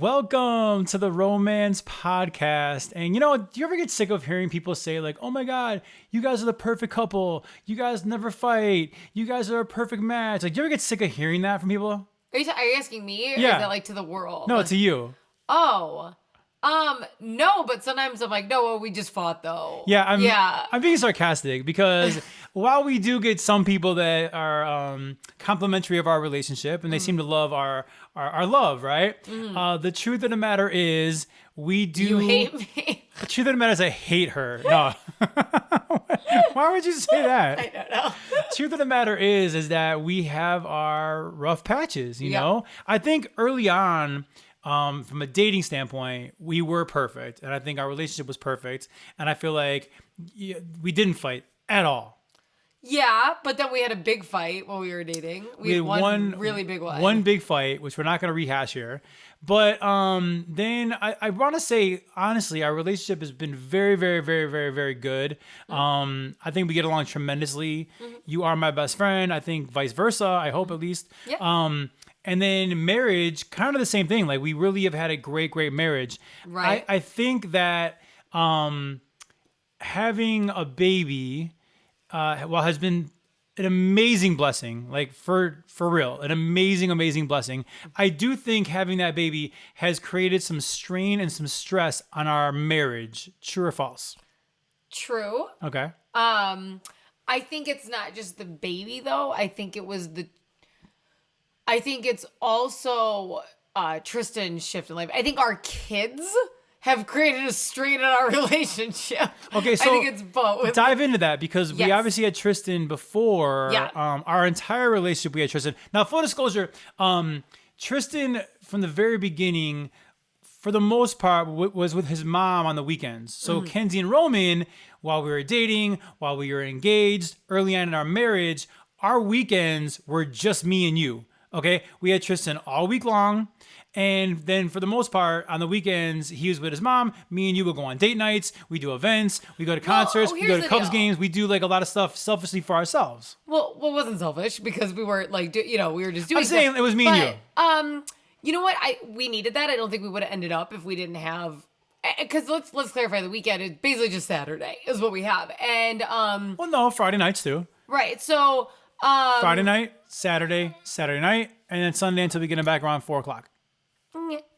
Welcome to the Romance Podcast. And do you ever get sick of hearing people say like, oh my God, you guys are the perfect couple. You guys never fight. You guys are a perfect match. Like, do you ever get sick of hearing that from people? Are you asking me? Or Yeah. is that like to the world? No, to you. Oh. No, but sometimes I'm like, no, well, we just fought though. Yeah, I'm being sarcastic because while we do get some people that are complimentary of our relationship and they seem to love our love, right? The truth of the matter is we do. You hate me. The truth of the matter is I hate her. No. Why would you say that? I don't know. Truth of the matter is that we have our rough patches, you know? I think early on, from a dating standpoint, we were perfect. And I think our relationship was perfect. And I feel like we didn't fight at all. Yeah, but then we had a big fight while we were dating. We had one really big one. One big fight, which we're not going to rehash here. But then I want to say, honestly, our relationship has been very, very, very, very, very good. I think we get along tremendously. You are my best friend. I think vice versa. I hope at least. Yeah. And then marriage, kind of the same thing. Like we really have had a great, great marriage. Right. I think that having a baby, has been an amazing blessing. Like for real, an amazing, amazing blessing. I do think having that baby has created some strain and some stress on our marriage. True or false? True. Okay. I think it's not just the baby though. I think it's also Tristan's shift in life. I think our kids have created a strain in our relationship. Okay, so I think it's both. Dive into that because we obviously had Tristan before. Yeah. Our entire relationship, we had Tristan. Now, full disclosure, Tristan from the very beginning, for the most part, was with his mom on the weekends. So Kenzie and Roman, while we were dating, while we were engaged, early on in our marriage, our weekends were just me and you. Okay, we had Tristan all week long. And then for the most part, on the weekends, he was with his mom. Me and you will go on date nights. We do events. We go to concerts. We go to Cubs games. We do like a lot of stuff selfishly for ourselves. Well, it wasn't selfish because we weren't like, we were just doing I'm saying it was me and you. You know what? We needed that. I don't think we would have ended up if we didn't have, because let's clarify, the weekend is basically just Saturday is what we have. And, well, no, Friday nights too. Right. So, Friday night, Saturday night, and then Sunday until we get him back around 4:00.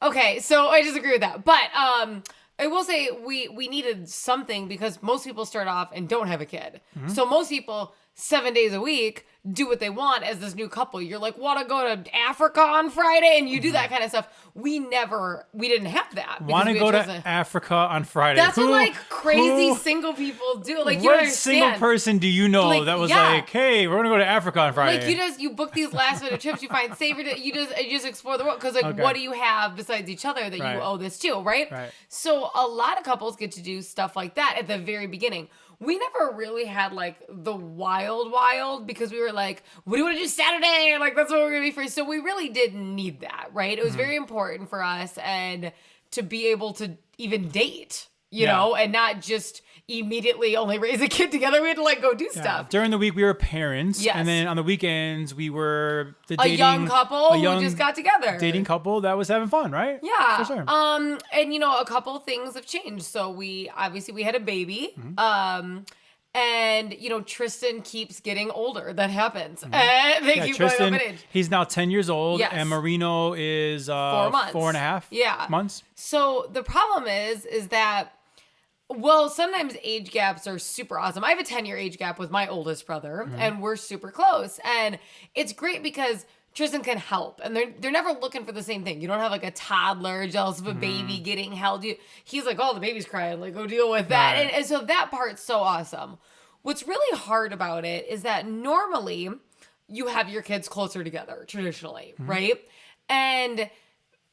Okay, so I disagree with that. But I will say we needed something because most people start off and don't have a kid. So most people 7 days a week do what they want as this new couple. You're like, want to go to Africa on Friday? And you do that kind of stuff. We didn't have that. Want to go to Africa on Friday? That's what like crazy single people do. Like, you what understand. Single person do you know like, that was like, hey, we're going to go to Africa on Friday? Like you book these last minute trips, you find safer, you just explore the world. Because like, what do you have besides each other that you owe this to, right? So a lot of couples get to do stuff like that at the very beginning. We never really had like the wild because we were like, what do you want to do Saturday? Like, that's what we're going to be free. So we really didn't need that, right? It was very important for us and to be able to even date, you know, and not just immediately only raise a kid together. We had to like go do stuff. During the week, we were parents. Yes. And then on the weekends, we were a young couple who just got together. Dating couple that was having fun, right? Yeah. For sure. And a couple things have changed. So we had a baby. And Tristan keeps getting older. That happens. And they keep Tristan, going up in age. He's now 10 years old. Yes. And Marino is 4 months. 4.5 months. So the problem is that, well, sometimes age gaps are super awesome. I have a 10-year age gap with my oldest brother, and we're super close. And it's great because Tristan can help, and they're never looking for the same thing. You don't have like a toddler jealous of a baby getting held. He's like, oh, the baby's crying. Like, go deal with that. Right. And so that part's so awesome. What's really hard about it is that normally you have your kids closer together, traditionally, right? And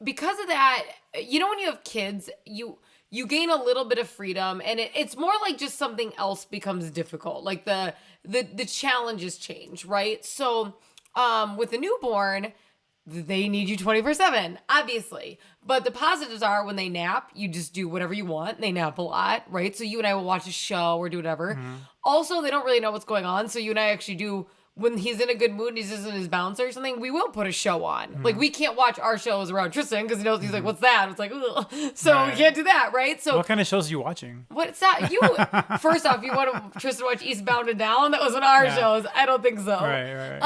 because of that, when you have kids, you gain a little bit of freedom, and it's more like just something else becomes difficult. Like the challenges change, right? So with the newborn, they need you 24/7, obviously. But the positives are when they nap, you just do whatever you want. They nap a lot, right? So you and I will watch a show or do whatever. Also, they don't really know what's going on. So you and I actually do when he's in a good mood and he's just in his bouncer or something, we will put a show on. Like, we can't watch our shows around Tristan because he knows, he's like, what's that? It's like, ugh. So we can't do that, right? So what kind of shows are you watching? what's that? You first off, you want Tristan to watch Eastbound and Down? That was one of our shows. I don't think so. Right.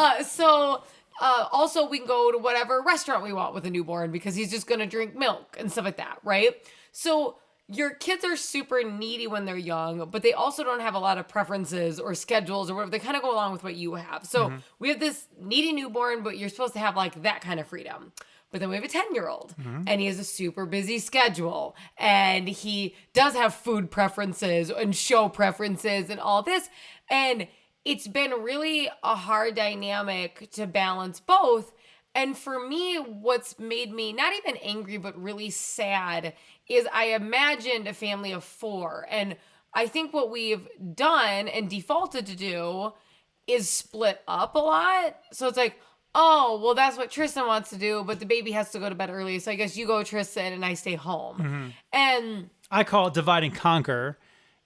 Also, we can go to whatever restaurant we want with a newborn because he's just going to drink milk and stuff like that, right? So your kids are super needy when they're young, but they also don't have a lot of preferences or schedules or whatever. They kind of go along with what you have. So we have this needy newborn, but you're supposed to have like that kind of freedom. But then we have a 10-year-old and he has a super busy schedule and he does have food preferences and show preferences and all this. And it's been really a hard dynamic to balance both. And for me, what's made me not even angry, but really sad is I imagined a family of 4. And I think what we've done and defaulted to do is split up a lot. So it's like, oh, well, that's what Tristan wants to do, but the baby has to go to bed early. So I guess you go, Tristan, and I stay home. And I call it divide and conquer.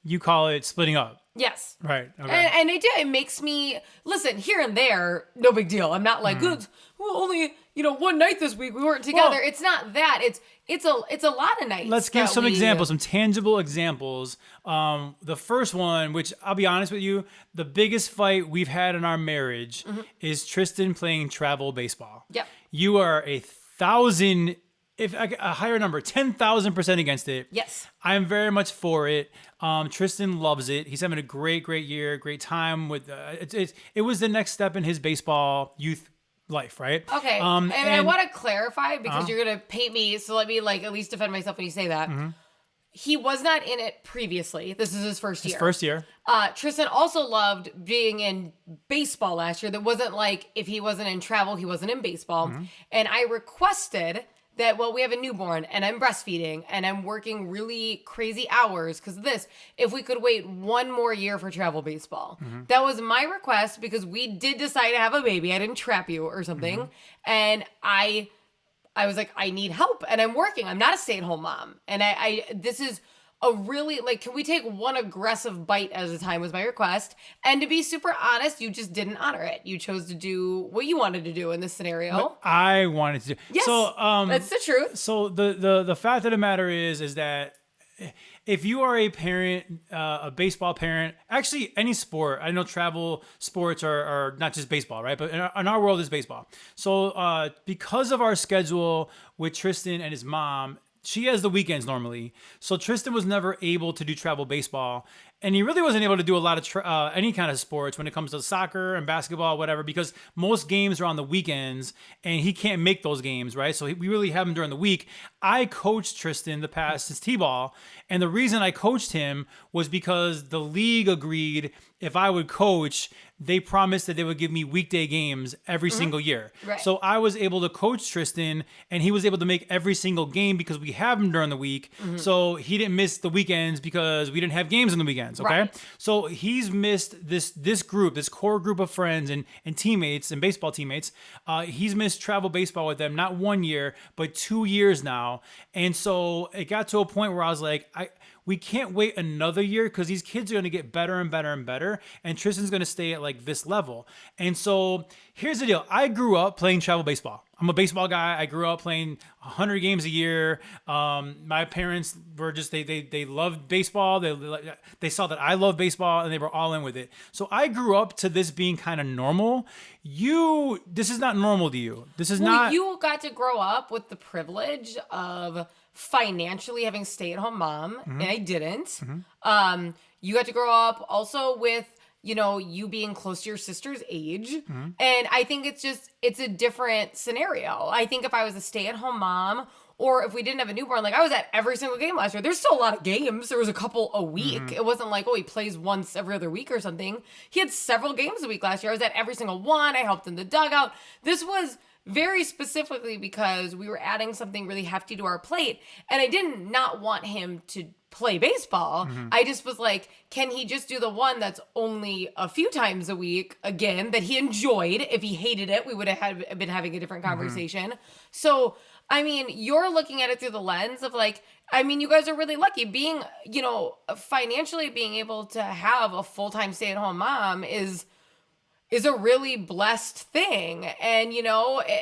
You call it splitting up. Yes. Right. Okay. And it makes me, listen, here and there, no big deal. I'm not like, good, well, only, one night this week we weren't together. Well, it's not that. It's a lot of nights. Let's give some examples, some tangible examples. The first one, which I'll be honest with you, the biggest fight we've had in our marriage is Tristan playing travel baseball. Yep. You are 1,000, if a higher number, 10,000% against it. Yes. I'm very much for it. Tristan loves it. He's having a great year, great time with. It was the next step in his baseball youth life, right? Okay. And I want to clarify because you're gonna paint me. So let me at least defend myself when you say that. He was not in it previously. This is his first year. First year. Tristan also loved being in baseball last year. That wasn't like if he wasn't in travel, he wasn't in baseball. And I requested that, well, we have a newborn and I'm breastfeeding and I'm working really crazy hours because of this. If we could wait 1 more year for travel baseball. That was my request because we did decide to have a baby. I didn't trap you or something. And I was like, I need help and I'm working. I'm not a stay-at-home mom. And this is a really, can we take one aggressive bite at a time was my request. And to be super honest, you just didn't honor it. You chose to do what you wanted to do in this scenario. What I wanted to do. Yes, so, that's the truth. So the fact of the matter is that if you are a parent, a baseball parent, actually any sport, I know travel sports are not just baseball, right? But in our world is baseball. So because of our schedule with Tristan and his mom, she has the weekends normally. So Tristan was never able to do travel baseball. And he really wasn't able to do a lot of any kind of sports when it comes to soccer and basketball, whatever, because most games are on the weekends and he can't make those games, right? So we really have him during the week. I coached Tristan the past since T-ball. And the reason I coached him was because the league agreed if I would coach, they promised that they would give me weekday games every single year. Right. So I was able to coach Tristan and he was able to make every single game because we have him during the week. So he didn't miss the weekends because we didn't have games on the weekends. Okay. Right. So he's missed this group, this core group of friends and teammates and baseball teammates. He's missed travel baseball with them, not 1 year, but 2 years now. And so it got to a point where I was like, we can't wait another year because these kids are going to get better and better and better. And Tristan's going to stay at this level. And so here's the deal. I grew up playing travel baseball. I'm a baseball guy. I grew up playing 100 games a year. My parents were just, they loved baseball. They saw that I love baseball and they were all in with it. So I grew up to this being kind of normal. This is not normal to you. This is not. You got to grow up with the privilege of financially having a stay-at-home mom, and I didn't. You got to grow up also with, you being close to your sister's age. And I think it's a different scenario. I think if I was a stay-at-home mom, or if we didn't have a newborn, I was at every single game last year. There's still a lot of games. There was a couple a week. It wasn't like, he plays once every other week or something. He had several games a week last year. I was at every single one. I helped in the dugout. This was very specifically because we were adding something really hefty to our plate. And I didn't not want him to play baseball. I just was like, can he just do the one that's only a few times a week again that he enjoyed? If he hated it, we would have been having a different conversation. So, I mean, you're looking at it through the lens of you guys are really lucky being, financially being able to have a full-time stay-at-home mom is a really blessed thing. And,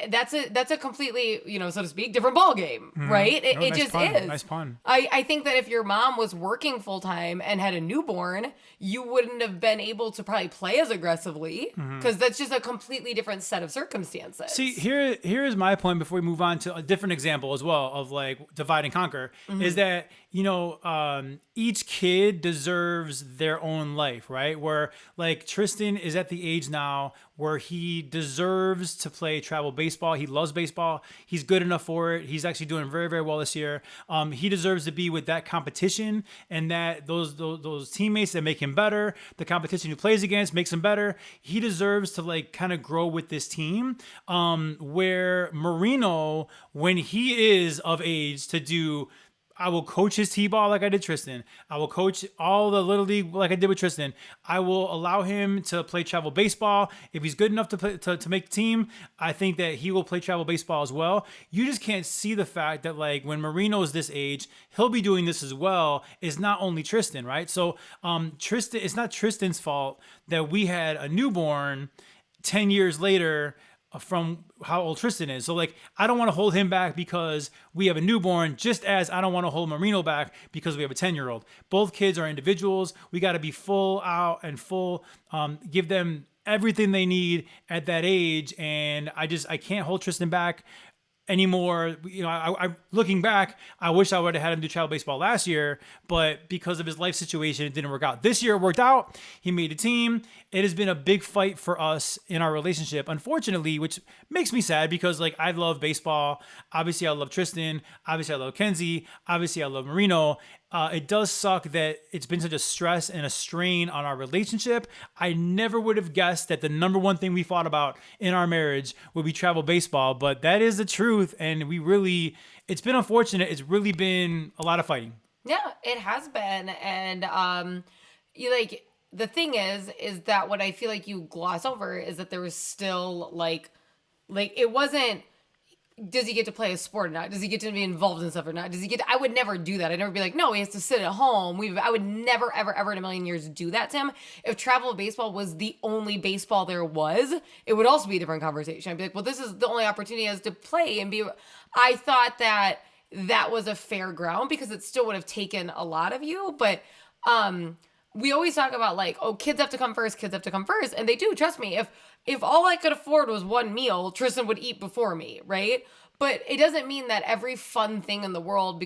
that's a completely, so to speak, different ball game, right? It nice just pun. is. Nice pun. I think that if your mom was working full time and had a newborn, you wouldn't have been able to probably play as aggressively because that's just a completely different set of circumstances. See, here is my point before we move on to a different example as well of like divide and conquer is that, each kid deserves their own life, right? Where like Tristan is at the age now where he deserves to play travel baseball. He loves baseball. He's good enough for it. He's actually doing very, very well this year. He deserves to be with that competition and that those teammates that make him better, the competition he plays against makes him better. He deserves to like kind of grow with this team. Where Marino, when he is of age to do, I will coach his T-ball like I did Tristan. I will coach all the Little League like I did with Tristan. I will allow him to play travel baseball. If he's good enough to play, to make the team, I think that he will play travel baseball as well. You just can't see the fact that like when Marino is this age, he'll be doing this as well. It's not only Tristan, right? So Tristan, it's not Tristan's fault that we had a newborn 10 years later from how old Tristan is. So like, I don't want to hold him back because we have a newborn, just as I don't want to hold Marino back because we have a 10-year-old. Both kids are individuals. We got to be full out and full, give them everything they need at that age. And I can't hold Tristan back anymore. I looking back, I wish I would have had him do travel baseball last year, but because of his life situation, it didn't work out. This year it worked out. He made a team. It has been a big fight for us in our relationship, unfortunately, which makes me sad because like I love baseball. Obviously I love Tristan. Obviously I love Kenzie. Obviously I love Marino. It does suck that it's been such a stress and a strain on our relationship. I never would have guessed that the number one thing we fought about in our marriage would be travel baseball, but that is the truth. And it's been unfortunate. It's really been a lot of fighting. Yeah, it has been. And, the thing is that what I feel like you gloss over is that there was still like it wasn't, does he get to play a sport or not? Does he get to be involved in stuff or not? I would never do that. I'd never be like, no, he has to sit at home. I would never, ever, ever in a million years do that to him. If travel baseball was the only baseball there was, it would also be a different conversation. I'd be like, well, this is the only opportunity he has to play and be. I thought that was a fair ground because it still would have taken a lot of you. But, we always talk about like, oh, kids have to come first. And they do, trust me. If all I could afford was one meal, Tristan would eat before me, right? But it doesn't mean that every fun thing in the world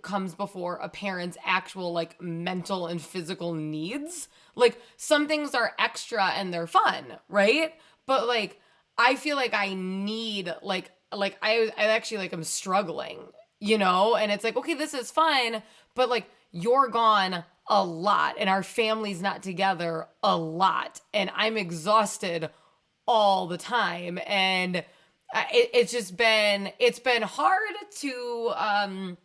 comes before a parent's actual like mental and physical needs. Like some things are extra and they're fun, right? But like, I feel like I need like I actually like I'm struggling, and it's like, okay, this is fine, but like you're gone a lot and our family's not together a lot and I'm exhausted all the time. And it's been hard to, I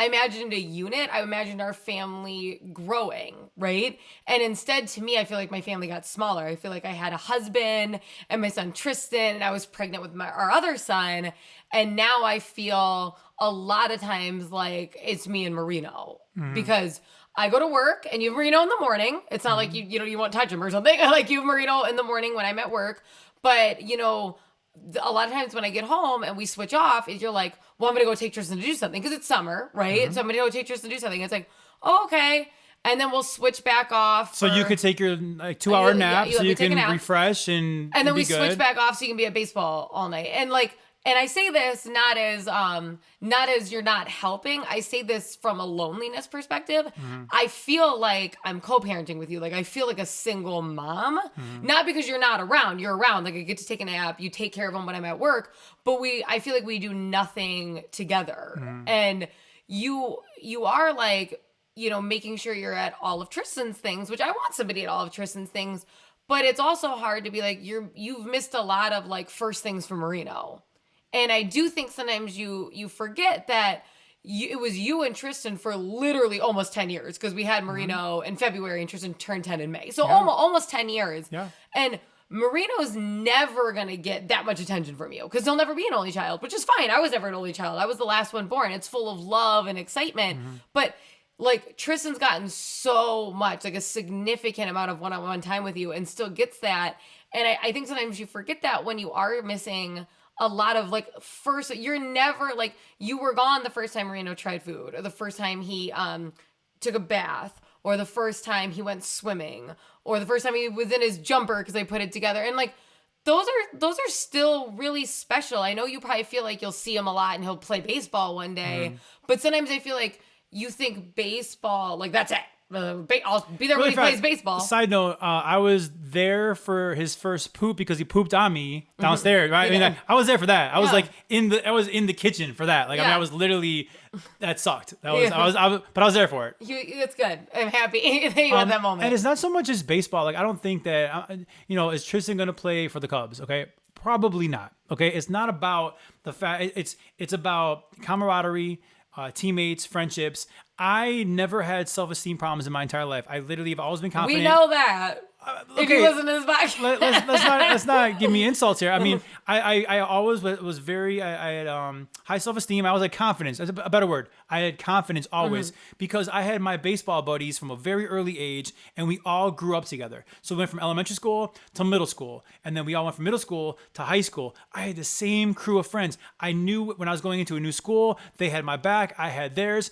imagined a unit. I imagined our family growing, right? And instead, to me, I feel like my family got smaller. I feel like I had a husband and my son Tristan, and I was pregnant with our other son. And now I feel a lot of times like it's me and Marino because I go to work and you have Marino in the morning. It's not like you won't touch him or something. Like you have Marino in the morning when I'm at work. But, a lot of times when I get home and we switch off, you're like, well, I'm going to go take Tristan to do something because it's summer, right? So I'm going to go take Tristan to do something. It's like, oh, okay. And then we'll switch back off. So you could take your 2-hour nap so you can refresh and then we good. Switch back off so you can be at baseball all night. And I say this not as you're not helping. I say this from a loneliness perspective. I feel like I'm co-parenting with you. Like I feel like a single mom, not because you're not around. You're around. Like I get to take a nap. You take care of them when I'm at work. But I feel like we do nothing together. And you are like, making sure you're at all of Tristan's things, which I want somebody at all of Tristan's things. But it's also hard to be like you've missed a lot of like first things for Marino. And I do think sometimes you forget that it was you and Tristan for literally almost 10 years because we had Marino in February and Tristan turned 10 in May. So almost 10 years. Yeah. And Marino's never going to get that much attention from you because he'll never be an only child, which is fine. I was never an only child. I was the last one born. It's full of love and excitement. But like Tristan's gotten so much, like a significant amount of one-on-one time with you and still gets that. And I think sometimes you forget that when you are missing a lot of like first, you're never like, you were gone the first time Marino tried food, or the first time he took a bath, or the first time he went swimming, or the first time he was in his jumper because they put it together. And like, those are still really special. I know you probably feel like you'll see him a lot and he'll play baseball one day, but sometimes I feel like you think baseball, like that's it. I'll be there when he plays baseball. Side note, I was there for his first poop because he pooped on me downstairs, right? Yeah. I mean, I was there for that. I was like I was in the kitchen for that. Like, I mean, I was literally, that sucked. That was, but I was there for it. It's good. I'm happy that you had that moment. And it's not so much as baseball. Like, I don't think that, is Tristan going to play for the Cubs? Okay. Probably not. Okay. It's not about the fact, it's about camaraderie, teammates, friendships. I never had self-esteem problems in my entire life. I literally have always been confident. We know that. If you listen to this podcast. let's not give me insults here. I mean, I always was very, I had high self-esteem. I was like confidence. That's a better word. I had confidence always because I had my baseball buddies from a very early age, and we all grew up together. So we went from elementary school to middle school, and then we all went from middle school to high school. I had the same crew of friends. I knew when I was going into a new school, they had my back. I had theirs.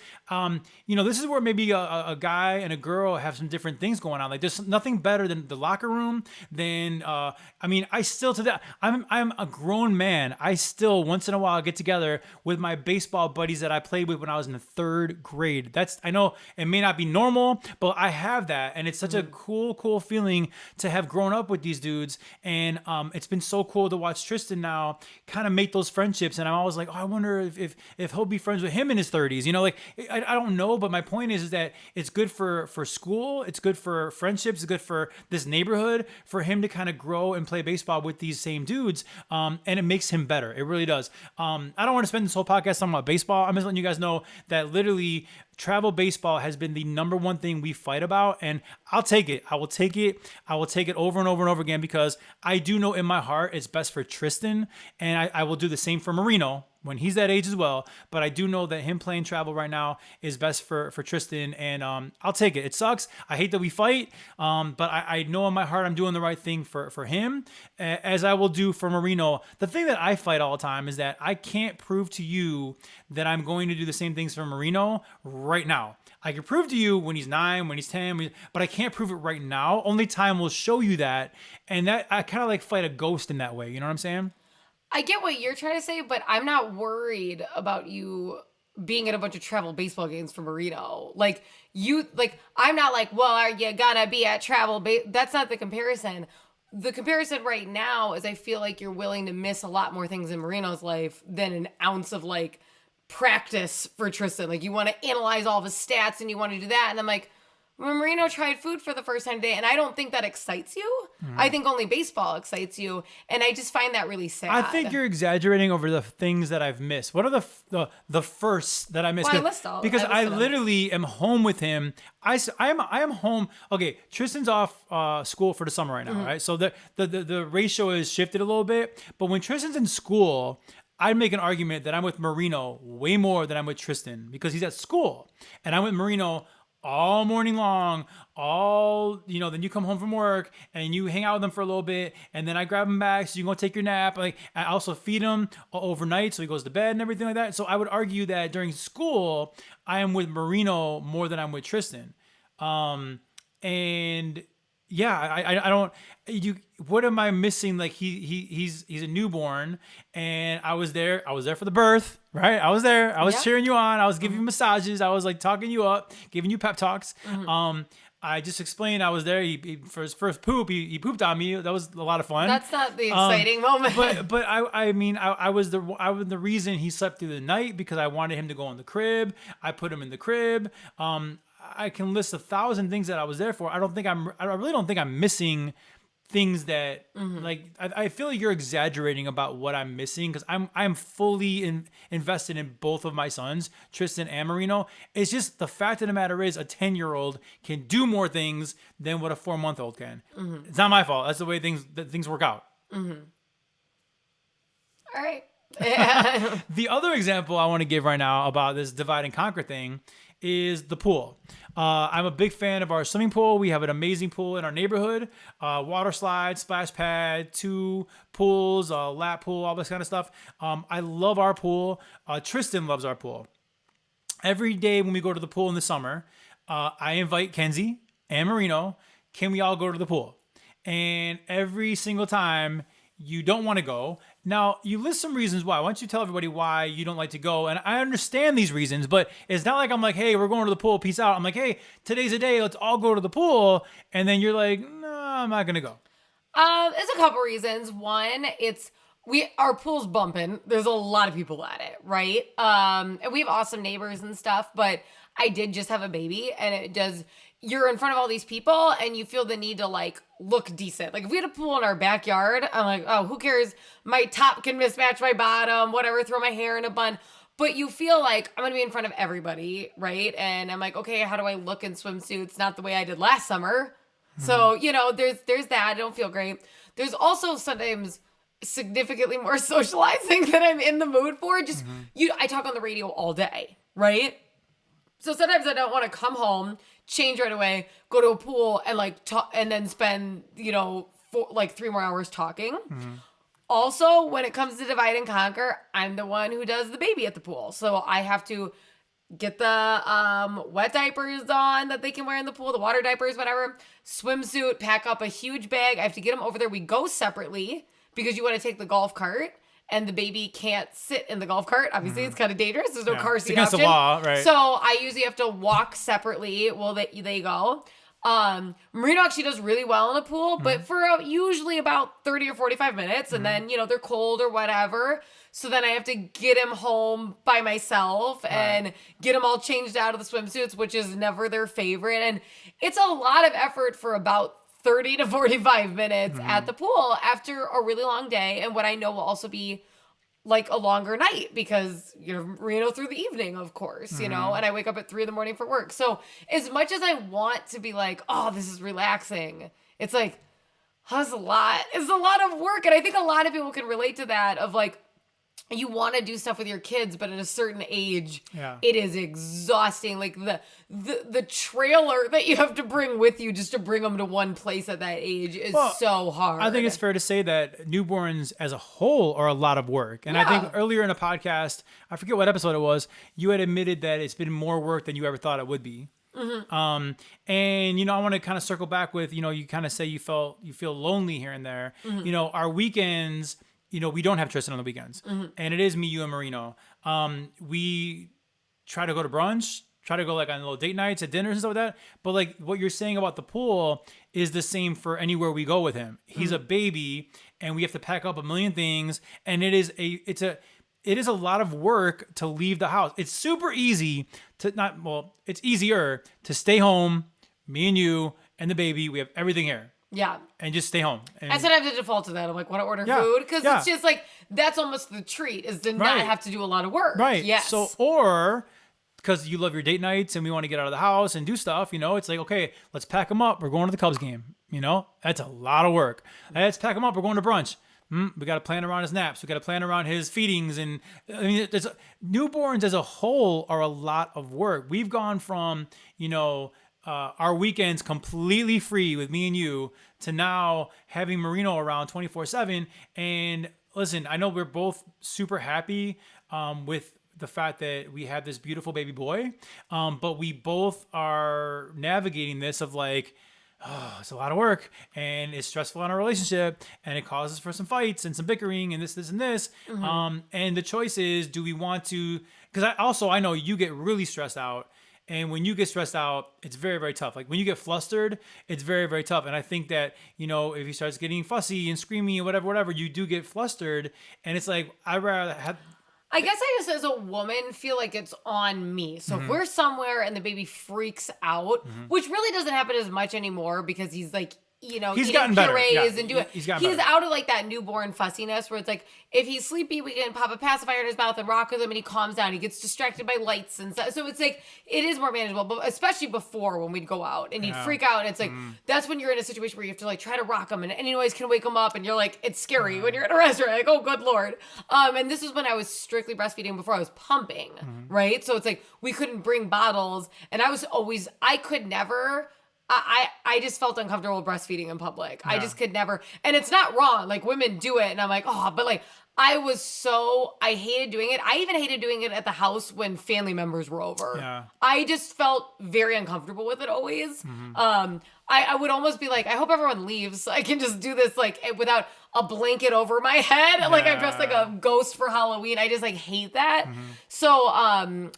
This is where maybe a guy and a girl have some different things going on. Like, there's nothing better than the locker room. I still to that. I'm a grown man. I still once in a while get together with my baseball buddies that I played with when I was in the 3rd grade. I know it may not be normal, but I have that, and it's such a cool feeling to have grown up with these dudes. And it's been so cool to watch Tristan now kind of make those friendships. And I'm always like, oh, I wonder if he'll be friends with him in his 30s. I don't know, but my point is that it's good for school, it's good for friendships, it's good for this neighborhood, for him to kind of grow and play baseball with these same dudes, and it makes him better. It really does. I don't want to spend this whole podcast talking about baseball. I'm just letting you guys know that literally travel baseball has been the number one thing we fight about, and I'll take it. I will take it. I will take it over and over and over again because I do know in my heart it's best for Tristan, and I will do the same for Marino when he's that age as well. But I do know that him playing travel right now is best for Tristan, and I'll take it. It sucks. I hate that we fight, but I know in my heart I'm doing the right thing for him, as I will do for Marino. The thing that I fight all the time is that I can't prove to you that I'm going to do the same things for Marino right now. I can prove to you when he's 9, when he's 10, but I can't prove it right now. Only time will show you that, and that I kind of like fight a ghost in that way. You know what I'm saying? I get what you're trying to say, but I'm not worried about you being at a bunch of travel baseball games for Marino. I'm not like, well, you gotta be at travel. That's not the comparison. The comparison right now is I feel like you're willing to miss a lot more things in Marino's life than an ounce of like practice for Tristan. Like, you want to analyze all of his stats and you want to do that. And I'm like, when Marino tried food for the first time today, and I don't think that excites you. I think only baseball excites you, and I just find that really sad. I think you're exaggerating over the things that I've missed. What are the firsts that I missed? Because I literally am home with him. I am home. Okay, Tristan's off school for the summer right now, right? So the ratio is shifted a little bit. But when Tristan's in school, I'd make an argument that I'm with Marino way more than I'm with Tristan because he's at school, and I'm with Marino all morning long, then you come home from work and you hang out with him for a little bit, and then I grab him back so you can go take your nap. Like, I also feed him overnight so he goes to bed and everything like that. So I would argue that during school, I am with Marino more than I'm with Tristan. And yeah, I don't. What am I missing? Like, he's a newborn, and I was there for the birth, right? I was there. I was cheering you on. I was giving you massages. I was like talking you up, giving you pep talks. I just explained I was there. He for his first poop, he pooped on me. That was a lot of fun. That's not the exciting moment. But I was the reason he slept through the night because I wanted him to go in the crib. I put him in the crib. I can list 1,000 things that I was there for. I really don't think I'm missing things that I feel like you're exaggerating about what I'm missing because I'm fully invested in both of my sons, Tristan and Marino. It's just the fact of the matter is a 10-year-old can do more things than what a 4-month-old can. It's not my fault. That's the way things work out. All right. The other example I want to give right now about this divide and conquer thing is the pool. I'm a big fan of our swimming pool. We have an amazing pool in our neighborhood. Water slide, splash pad, 2 pools, lap pool, all this kind of stuff. I love our pool. Tristan loves our pool. Every day when we go to the pool in the summer, I invite Kenzie and Marino. Can we all go to the pool? And every single time you don't want to go. Now, you list some reasons why. Why don't you tell everybody why you don't like to go? And I understand these reasons, but it's not like I'm like, hey, we're going to the pool, peace out. I'm like, hey, today's a day, let's all go to the pool. And then you're like, no, I'm not going to go. There's a couple reasons. One, our pool's bumping. There's a lot of people at it, right? And we have awesome neighbors and stuff, but I did just have a baby, and you're in front of all these people and you feel the need to like look decent. Like if we had a pool in our backyard, I'm like, oh, who cares? My top can mismatch my bottom, whatever, throw my hair in a bun. But you feel like I'm going to be in front of everybody, right? And I'm like, okay, how do I look in swimsuits? Not the way I did last summer. Mm-hmm. So, there's that. I don't feel great. There's also sometimes significantly more socializing that I'm in the mood for. Just, I talk on the radio all day, right? So sometimes I don't want to come home, change right away, go to a pool and like talk, and then spend 3 more hours talking. Mm-hmm. Also, when it comes to divide and conquer, I'm the one who does the baby at the pool, so I have to get the wet diapers on that they can wear in the pool, the water diapers, whatever, swimsuit, pack up a huge bag. I have to get them over there. We go separately because you want to take the golf cart. And the baby can't sit in the golf cart. Obviously, it's kind of dangerous. There's no car seat against option. The law, right? So I usually have to walk separately while they go. Marino actually does really well in the pool, but for usually about 30 or 45 minutes. And then, they're cold or whatever. So then I have to get him home by myself and get him all changed out of the swimsuits, which is never their favorite. And it's a lot of effort for about 30 to 45 minutes at the pool after a really long day, and what I know will also be like a longer night because Marino through the evening, of course, and I wake up at 3 a.m. for work. So as much as I want to be like, oh, this is relaxing, it's like, it's a lot of work. And I think a lot of people can relate to that of like, you want to do stuff with your kids, but at a certain age, it is exhausting. Like the trailer that you have to bring with you just to bring them to one place at that age is so hard. I think it's fair to say that newborns as a whole are a lot of work. And I think earlier in a podcast, I forget what episode it was, you had admitted that it's been more work than you ever thought it would be. Mm-hmm. And I want to kind of circle back with, you kind of say you feel lonely here and there. Mm-hmm. Our weekends, we don't have Tristan on the weekends, and it is me, you, and Marino. We try to go to brunch, try to go like on little date nights at dinners and stuff like that. But like what you're saying about the pool is the same for anywhere we go with him. He's a baby, and we have to pack up a million things, and it is a lot of work to leave the house. It's super easy it's easier to stay home, me and you and the baby. We have everything here. Yeah. And just stay home. And sometimes I default to that. I'm like, want to order food? Because it's just like, that's almost the treat, is to not have to do a lot of work. Right. Yes. So, or because you love your date nights and we want to get out of the house and do stuff, it's like, okay, let's pack them up. We're going to the Cubs game. That's a lot of work. Let's pack them up. We're going to brunch. We got to plan around his naps. We got to plan around his feedings. And newborns as a whole are a lot of work. We've gone from, our weekends completely free with me and you to now having Marino around 24/7. And listen, I know we're both super happy with the fact that we have this beautiful baby boy, but we both are navigating this of like, it's a lot of work and it's stressful in our relationship and it causes for some fights and some bickering and this and this. And the choice is, do we want to, because I know you get really stressed out. And when you get stressed out, it's very, very tough. Like when you get flustered, it's very, very tough. And I think that, if he starts getting fussy and screaming and whatever, you do get flustered. And it's like, I'd rather have... I guess I just, as a woman, feel like it's on me. So if we're somewhere and the baby freaks out, which really doesn't happen as much anymore because he's like He's eating gotten better. purees Yeah, and doing. he's gotten better. out of like that newborn fussiness where it's like if he's sleepy, we can pop a pacifier in his mouth and rock with him, and he calms down. He gets distracted by lights and stuff. So it's like it is more manageable. But especially before when we'd go out and he'd freak out, and it's like that's when you're in a situation where you have to like try to rock him, and any noise can wake him up, and you're like it's scary when you're in a restaurant. Like oh good lord. And this was when I was strictly breastfeeding before I was pumping, right? So it's like we couldn't bring bottles, and I could never. I just felt uncomfortable breastfeeding in public. Yeah. I just could never. And it's not wrong. Like women do it. And I'm like, oh, but like I hated doing it. I even hated doing it at the house when family members were over. Yeah. I just felt very uncomfortable with it always. I would almost be like, I hope everyone leaves so I can just do this like without a blanket over my head. Yeah. Like I'm dressed like a ghost for Halloween. I just like hate that. So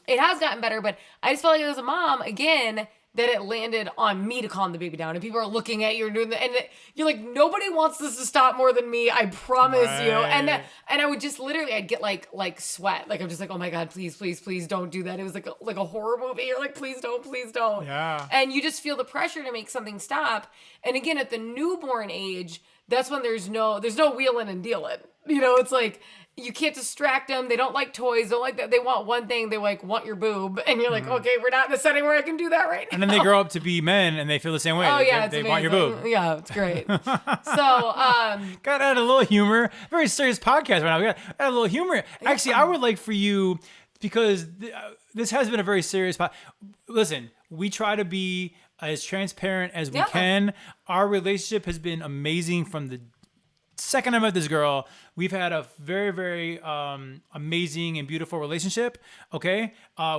it has gotten better, but I just felt like as a mom, again, that it landed on me to calm the baby down. And people are looking at you and doing and you're like, nobody wants this to stop more than me. I promise you. And I would just literally, I'd get like sweat. Like, I'm just like, oh my God, please, please, please don't do that. It was like a horror movie. You're like, please don't. Yeah. And you just feel the pressure to make something stop. And again, at the newborn age, that's when there's no wheeling and dealing. It's like, you can't distract them. They don't like toys. Don't like that. They want one thing. They want your boob. And you're like, okay, we're not in a setting where I can do that right now. And then they grow up to be men and they feel the same way. Oh, yeah. They want your boob. Yeah, it's great. So, gotta add a little humor. Very serious podcast right now. We gotta add a little humor. Actually, I would like for you, because this has been a very serious podcast. Listen, we try to be as transparent as we can. Our relationship has been amazing from the second I met this girl. We've had a very, very amazing and beautiful relationship. Okay.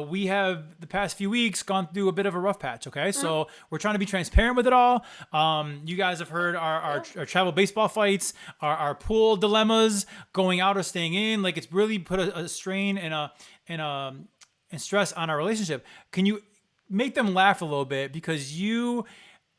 We have the past few weeks gone through a bit of a rough patch. Okay. So we're trying to be transparent with it all. You guys have heard our travel baseball fights, our pool dilemmas, going out or staying in. Like it's really put a strain and stress on our relationship. Can you make them laugh a little bit? Because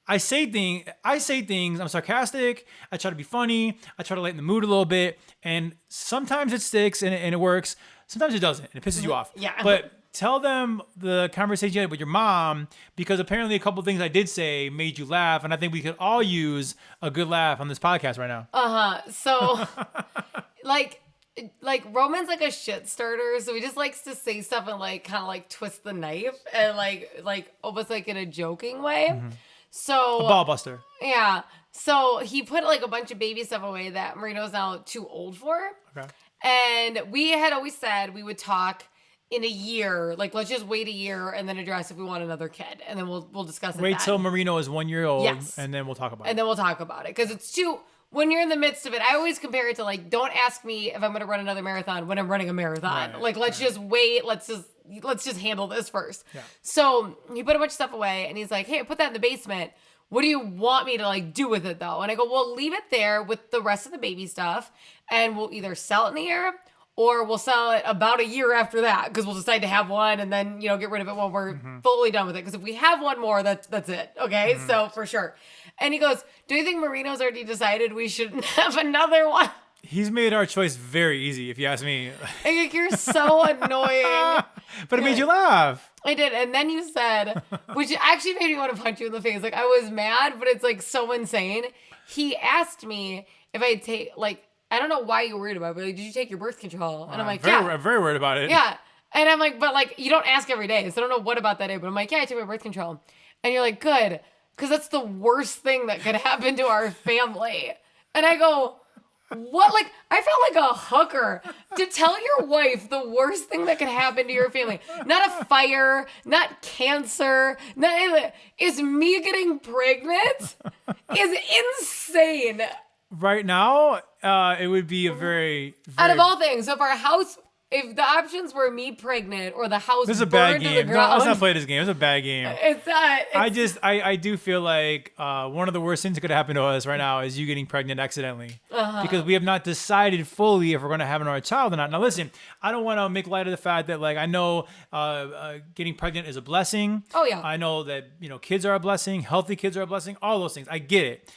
I say things, I'm sarcastic, I try to be funny, I try to lighten the mood a little bit, and sometimes it sticks and it works, sometimes it doesn't, and it pisses you off. Yeah. But tell them the conversation you had with your mom, because apparently a couple of things I did say made you laugh, and I think we could all use a good laugh on this podcast right now. So, like Roman's like a shit starter, so he just likes to say stuff and like kind of like twist the knife and like almost like in a joking way. So a ball buster. Yeah. So he put like a bunch of baby stuff away that Marino's now too old for. Okay. And we had always said we would talk in a year. Like let's just wait a year and then address if we want another kid, and then we'll discuss it. Wait till Marino is 1 year old, yes. And then we'll talk about it. And then we'll talk about it because it's too. When you're in the midst of it, I always compare it to like, don't ask me if I'm going to run another marathon when I'm running a marathon. Right, like let's just wait. Let's just handle this first. Yeah. So he put a bunch of stuff away, and he's like, hey, I put that in the basement. What do you want me to like do with it though? And I go, well, leave it there with the rest of the baby stuff, and we'll either sell it in the year or we'll sell it about a year after that, because we'll decide to have one and then, get rid of it when we're fully done with it. Because if we have one more, that's it. Okay. So for sure. And he goes, do you think Marino's already decided we shouldn't have another one? He's made our choice very easy, if you ask me. Like, you're so annoying. But it made you laugh. I did. And then you said, which actually made me want to punch you in the face. Like, I was mad, but it's like so insane. He asked me if I'd take, like, I don't know why you're worried about it, but like, did you take your birth control? And I'm like, I'm very worried about it. Yeah. And I'm like, but like, you don't ask every day. So I don't know what about that day, but I'm like, yeah, I took my birth control. And you're like, good. Because that's the worst thing that could happen to our family. And I go, what? Like, I felt like a hooker to tell your wife the worst thing that could happen to your family. Not a fire, not cancer, is me getting pregnant is insane. Right now, it would be a very out of all things. So if the options were me pregnant or the house this is a burned bad to the game. ground. No, let's not play this game. It's a bad game. It's not. I do feel like one of the worst things that could happen to us right now is you getting pregnant accidentally. Because we have not decided fully if we're going to have another child or not. Now listen, I don't want to make light of the fact that like I know getting pregnant is a blessing. Oh yeah. I know that kids are a blessing, healthy kids are a blessing, all those things. I get it.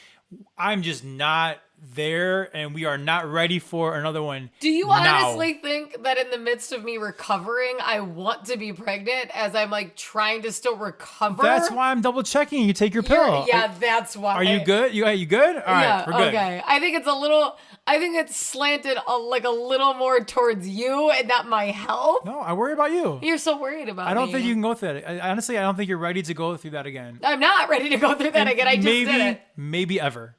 I'm just not there, and we are not ready for another one. Do you now. honestly think that in the midst of me recovering, I want to be pregnant as I'm like trying to still recover? That's why I'm double checking. You take your pill. Yeah, that's why. Are you good? You good? All right, we're good. Okay. I think it's slanted a little more towards you and not my health. No, I worry about you. You're so worried about me. I don't think you can go through that. Honestly, I don't think you're ready to go through that again. I'm not ready to go through that again. I just did it. Maybe ever.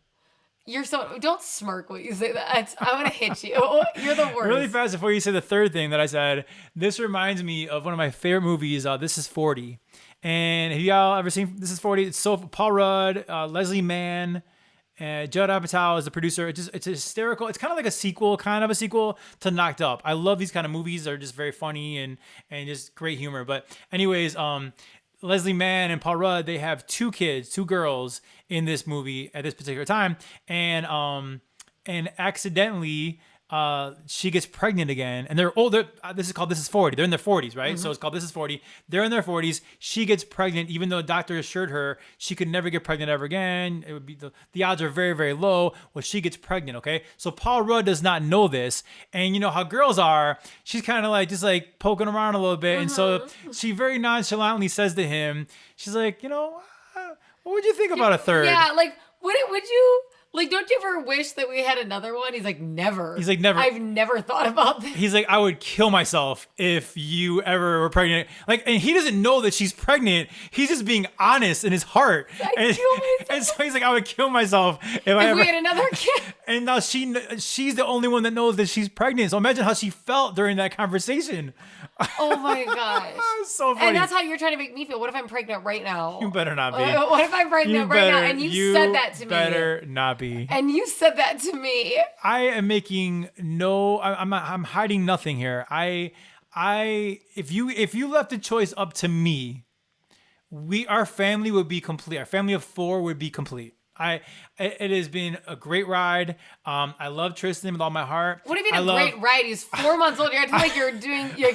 You're so... Don't smirk when you say that. I'm going to hit you. You're the worst. Really fast before you say the third thing that I said, this reminds me of one of my favorite movies, This Is 40. And have y'all ever seen This Is 40? It's so Paul Rudd, Leslie Mann, Judd Apatow is the producer. It's hysterical. It's kind of like a sequel to Knocked Up. I love these kind of movies. They're just very funny and just great humor. But anyways, Leslie Mann and Paul Rudd, they have two girls in this movie at this particular time, and accidentally she gets pregnant again, and they're older. This is 40. They're in their 40s, right? So it's called This Is 40. They're in their 40s. She gets pregnant, even though the doctor assured her she could never get pregnant ever again. It would be the odds are very, very low. Well, she gets pregnant. Okay, so Paul Rudd does not know this, and you know how girls are. She's kind of like just like poking around a little bit, and so she very nonchalantly says to him, she's like, what would you think about a third? Yeah, like would you? Like, don't you ever wish that we had another one? He's like, never. He's like, never. I've never thought about this. He's like, I would kill myself if you ever were pregnant. Like, and he doesn't know that she's pregnant. He's just being honest in his heart. And so he's like, I would kill myself if we had another kid. And now she's the only one that knows that she's pregnant. So imagine how she felt during that conversation. Oh my gosh. So funny. And that's how you're trying to make me feel. What if I'm pregnant right now? You better not be. What if I'm pregnant right now? And you said that to me. You better not be. And you said that to me. I am making I'm hiding nothing here. If you left the choice up to me, our family would be complete. Our family of 4 would be complete. It has been a great ride. I love Tristan with all my heart. What do you mean great ride? He's 4 months old. You feel like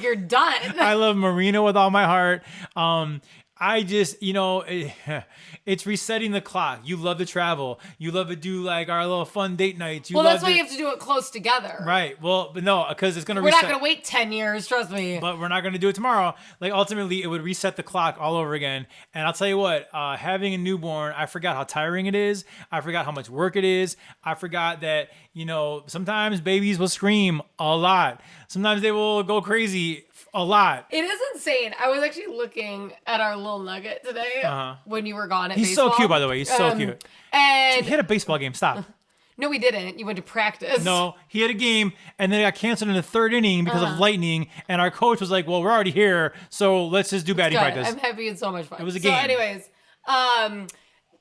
you're done. I love Marina with all my heart. I just, it's resetting the clock. You love to travel. You love to do like our little fun date nights. That's why you have to do it close together. Right. Well, but no, because it's going to reset. We're not going to wait 10 years, trust me. But we're not going to do it tomorrow. Like ultimately, it would reset the clock all over again. And I'll tell you what, having a newborn, I forgot how tiring it is. I forgot how much work it is. I forgot that, sometimes babies will scream a lot. Sometimes they will go crazy a lot. It is insane. I was actually looking at our little nugget today when you were gone at baseball. He's so cute, by the way. He's so cute. And he had a baseball game. Stop. No, we didn't. You went to practice. No, he had a game, and then it got canceled in the 3rd inning because of lightning. And our coach was like, well, we're already here, so let's just do batting practice. I'm happy it's so much fun. It was a game. So anyways, and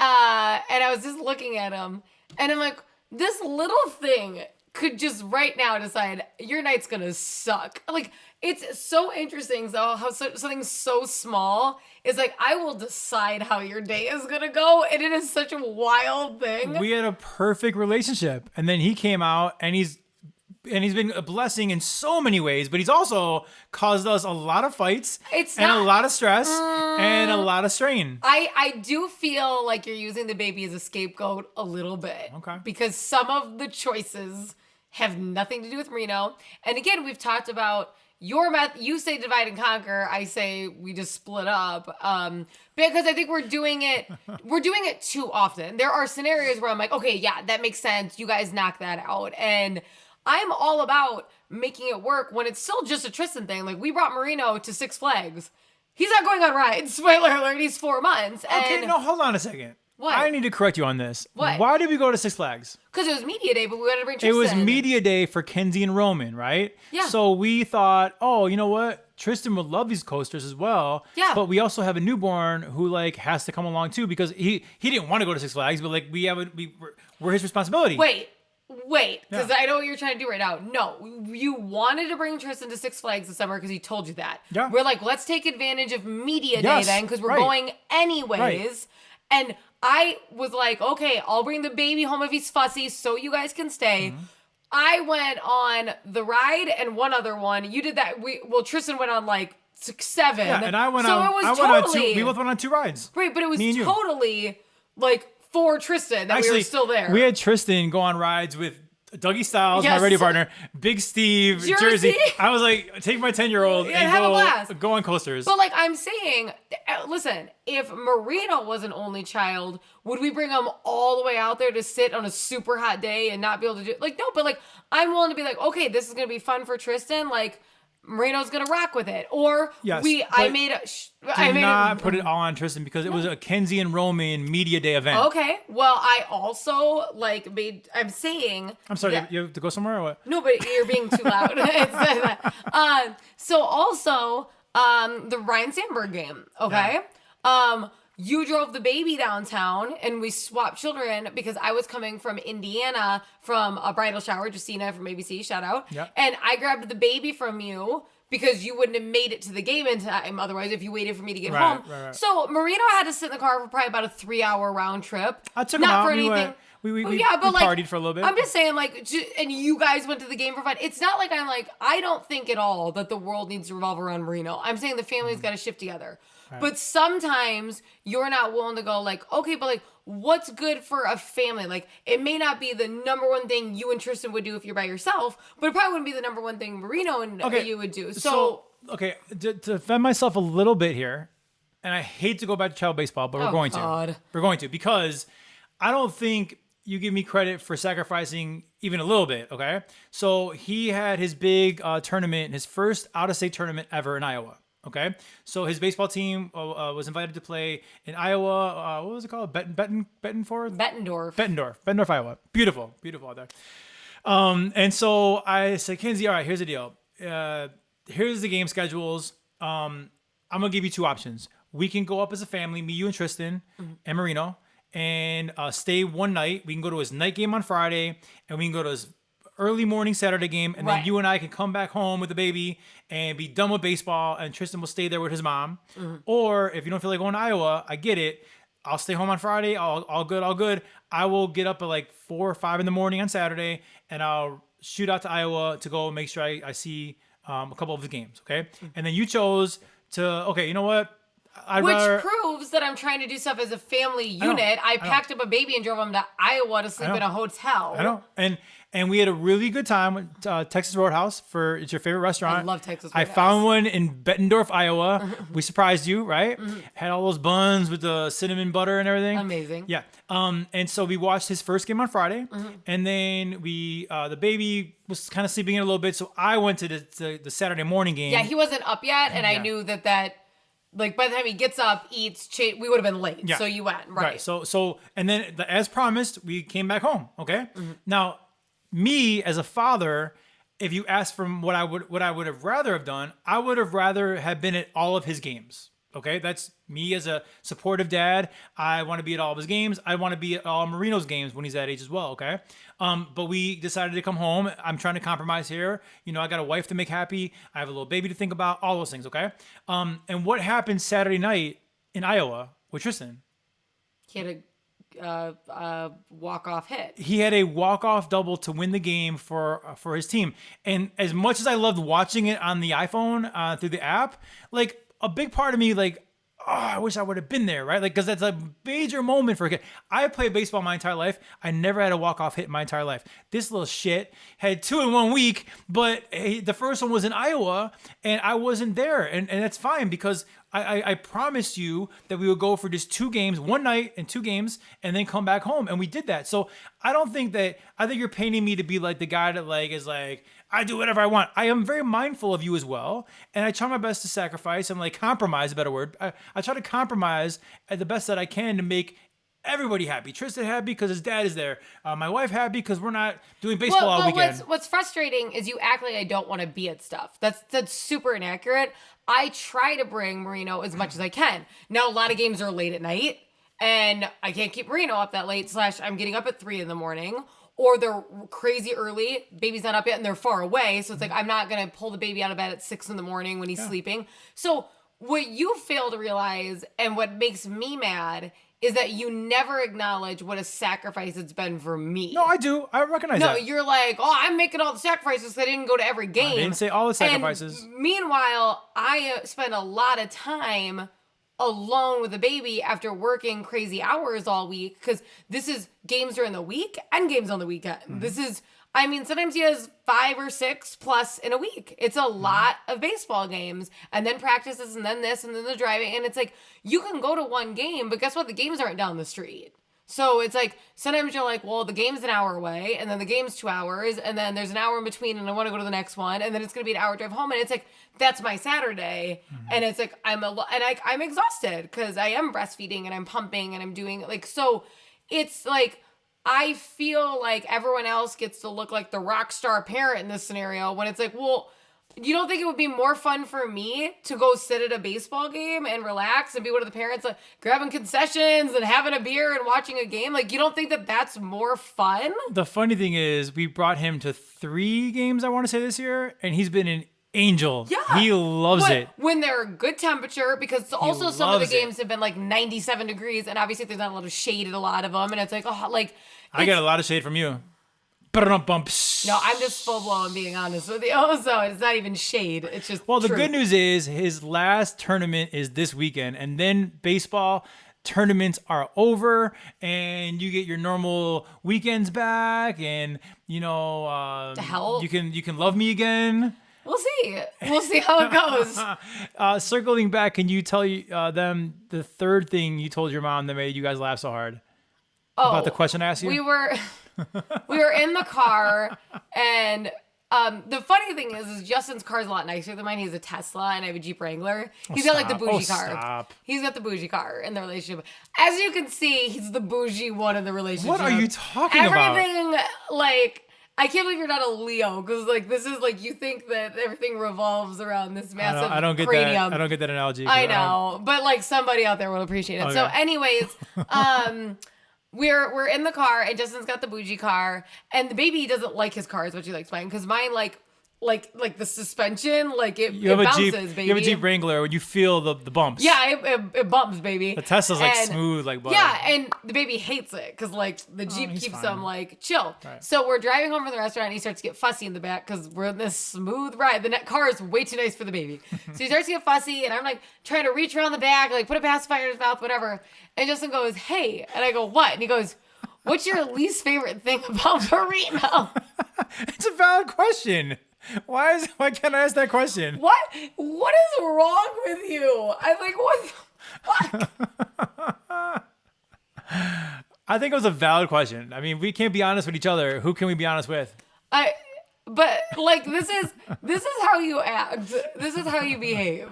I was just looking at him, and I'm like, this little thing could just right now decide your night's gonna suck. Like, it's so interesting though how something so small is like, I will decide how your day is gonna go, and it is such a wild thing. We had a perfect relationship, and then he came out, and he's been a blessing in so many ways, but he's also caused us a lot of fights a lot of stress and a lot of strain. I do feel like you're using the baby as a scapegoat a little bit. Okay. Because some of the choices have nothing to do with Reno. And again, we've talked about your method. You say divide and conquer. I say we just split up. Because I think we're doing it too often. There are scenarios where I'm like, okay, yeah, that makes sense. You guys knock that out. And I'm all about making it work when it's still just a Tristan thing. Like, we brought Marino to Six Flags. He's not going on rides. Spoiler alert, he's 4 months. Okay, no, hold on a second. What? I need to correct you on this. What? Why did we go to Six Flags? Because it was media day, but we wanted to bring Tristan. It was media day for Kenzie and Roman, right? Yeah. So we thought, oh, you know what? Tristan would love these coasters as well. Yeah. But we also have a newborn who has to come along too, because he didn't want to go to Six Flags, but we're his responsibility. Wait, because I know what you're trying to do right now. No, you wanted to bring Tristan to Six Flags this summer because he told you that. Yeah. We're like, let's take advantage of media day then, because we're going anyways. Right. And I was like, okay, I'll bring the baby home if he's fussy so you guys can stay. Mm-hmm. I went on the ride and one other one. You did that. Tristan went on like 6, 7. Yeah, and I went so on. It was I went on 2. We both went on 2 rides. Right, but it was totally like for Tristan that we were still there. We had Tristan go on rides with Dougie Styles, Yes. my radio partner, Big Steve, Jersey. I was like, take my 10-year-old and go on coasters. But like I'm saying, listen, if Marino was an only child, would we bring him all the way out there to sit on a super hot day and not be able to do like no? But like I'm willing to be like, okay, this is gonna be fun for Tristan. Like Marino's gonna rock with it, or I made a. Put it all on Tristan because it was a Kenzie and Roman media day event. Okay, well, I also like made. I'm saying. I'm sorry, you have to go somewhere or what? No, but you're being too loud. So also, the Ryan Sandberg game. Okay, you drove the baby downtown and we swapped children because I was coming from Indiana from a bridal shower, Justina from ABC, shout out. Yep. And I grabbed the baby from you because you wouldn't have made it to the game in time otherwise if you waited for me to get home. Right. So Marino had to sit in the car for probably about a 3-hour round trip. I took him out. For anything. We partied for a little bit. I'm just saying, like, and you guys went to the game for fun. It's not like I'm like, I don't think at all that the world needs to revolve around Marino. I'm saying the family's got to shift together. Right. But sometimes you're not willing to go like, okay, but like, what's good for a family? Like, it may not be the number one thing you and Tristan would do if you're by yourself, but it probably wouldn't be the number one thing Marino and you would do. So to defend myself a little bit here, and I hate to go back to child baseball, but we're going to. We're going to because I don't think you give me credit for sacrificing even a little bit, okay? So he had his big tournament, his first out-of-state tournament ever in Iowa, okay? So his baseball team was invited to play in Iowa. What was it called? Bettendorf, Iowa. Beautiful out there. And so I said, Kenzie, all right, here's the deal. Here's the game schedules. I'm going to give you 2 options. We can go up as a family, me, you, and Tristan, and Marino, and stay one night. We can go to his night game on Friday, and we can go to his early morning Saturday game, and then you and I can come back home with the baby and be done with baseball, and Tristan will stay there with his mom. Or if you don't feel like going to Iowa, I get it. I'll stay home on Friday. All good. I will get up at like 4 or 5 in the morning on Saturday, and I'll shoot out to Iowa to go make sure I see a couple of the games, okay? And then you chose to, okay, you know what? Which proves that I'm trying to do stuff as a family unit. I packed up a baby and drove him to Iowa to sleep in a hotel. I know. And we had a really good time at Texas Roadhouse it's your favorite restaurant. I love Texas Roadhouse. I found one in Bettendorf, Iowa. We surprised you, right? Had all those buns with the cinnamon butter and everything. Amazing. Yeah. And so we watched his first game on Friday, and then the baby was kind of sleeping in a little bit, so I went to the Saturday morning game. Yeah, he wasn't up yet, and I knew that. Like, by the time he gets up, eats, we would have been late. Yeah. So you went, right. So and then, as promised, we came back home, okay? Now, me, as a father, if you ask for what I would have rather have done, I would have rather have been at all of his games, okay? That's me as a supportive dad. I want to be at all of his games. I want to be at all Marino's games when he's that age as well, okay? But we decided to come home. I'm trying to compromise here. You know, I got a wife to make happy. I have a little baby to think about, all those things, okay? And what happened Saturday night in Iowa with Tristan? He had a walk-off hit. He had a walk-off double to win the game for his team. And as much as I loved watching it on the iPhone through the app, like, a big part of me, like, I wish I would have been there, right? Like, because that's a major moment for a kid. I played baseball my entire life. I never had a walk-off hit in my entire life. This little shit had 2 in 1 week, but the first one was in Iowa, and I wasn't there. And that's fine because I promised you that we would go for just 2 games, one night and 2 games, and then come back home. And we did that. So I think you're painting me to be like the guy that like is like, I do whatever I want. I am very mindful of you as well. And I try my best to sacrifice and like compromise, a better word. I try to compromise at the best that I can to make everybody happy. Tristan happy because his dad is there. My wife happy because we're not doing baseball all weekend. What's frustrating is you act like I don't want to be at stuff. That's super inaccurate. I try to bring Marino as much as I can. Now, a lot of games are late at night, and I can't keep Marino up that late, / I'm getting up at 3 in the morning, or they're crazy early, baby's not up yet, and they're far away, so it's like I'm not going to pull the baby out of bed at 6 in the morning when he's sleeping. So what you fail to realize, and what makes me mad, is that you never acknowledge what a sacrifice it's been for me. No, I do. I recognize that. No, you're like, I'm making all the sacrifices because I didn't go to every game. I didn't say all the sacrifices. And meanwhile, I spend a lot of time alone with a baby after working crazy hours all week, because this is games during the week and games on the weekend. This is, I mean, sometimes he has 5 or 6 plus in a week. It's a lot of baseball games, and then practices, and then this, and then the driving. And it's like, you can go to one game, but guess what? The games aren't down the street. So it's like, sometimes you're like, well, the game's an hour away, and then the game's 2 hours, and then there's an hour in between, and I want to go to the next one, and then it's going to be an hour drive home. And it's like, that's my Saturday. And it's like, I'm exhausted because I am breastfeeding and I'm pumping and I'm doing like, so it's like, I feel like everyone else gets to look like the rock star parent in this scenario, when it's like, well, you don't think it would be more fun for me to go sit at a baseball game and relax and be one of the parents like grabbing concessions and having a beer and watching a game? Like, you don't think that that's more fun? The funny thing is, we brought him to 3 games, I want to say, this year, and he's been an angel. Yeah. He loves it. When they're good temperature, because also some of the loves it. games have been like 97 degrees, and obviously there's not a lot of shade at a lot of them, and it's like, oh, like... I get a lot of shade from you. No, I'm just full blown being honest with you. So it's not even shade. It's just Well, the truth. good news is his last tournament is this weekend, and then baseball tournaments are over, and you get your normal weekends back, and you know, The hell? you can love me again. We'll see. We'll see how it goes. Circling back, can you tell them the third thing you told your mom that made you guys laugh so hard about the question I asked you? We were in the car, and the funny thing is Justin's car is a lot nicer than mine. He's a Tesla, and I have a Jeep Wrangler. He's got like the bougie car. Stop. He's got the bougie car in the relationship. As you can see, he's the bougie one in the relationship. What are you talking about? Everything, like, I can't believe you're not a Leo, because like this is like, you think that everything revolves around this massive I don't get cranium. that. I don't get that analogy. I know, but like somebody out there will appreciate it. Okay. So, anyways, we're in the car, and Justin's got the bougie car, and the baby doesn't like his car as much as he likes mine, because mine like the suspension, like it bounces, baby. You have a Jeep Wrangler when you feel the bumps. Yeah, it bumps, baby. The Tesla's like smooth, like butter. Yeah, and the baby hates it because like the Jeep he's keeps fine. him like chill. Right. So we're driving home from the restaurant, and he starts to get fussy in the back because we're in this smooth ride. The car is way too nice for the baby. So he starts to get fussy, and I'm like trying to reach around the back, like put a pacifier in his mouth, whatever. And Justin goes, "Hey," and I go, "What?" And he goes, "What's your least favorite thing about Marino?" It's a valid question. Why can't I ask that question? What is wrong with you? I'm like, what the fuck? I think it was a valid question. I mean, we can't be honest with each other. Who can we be honest with? But like, this is how you act. This is how you behave.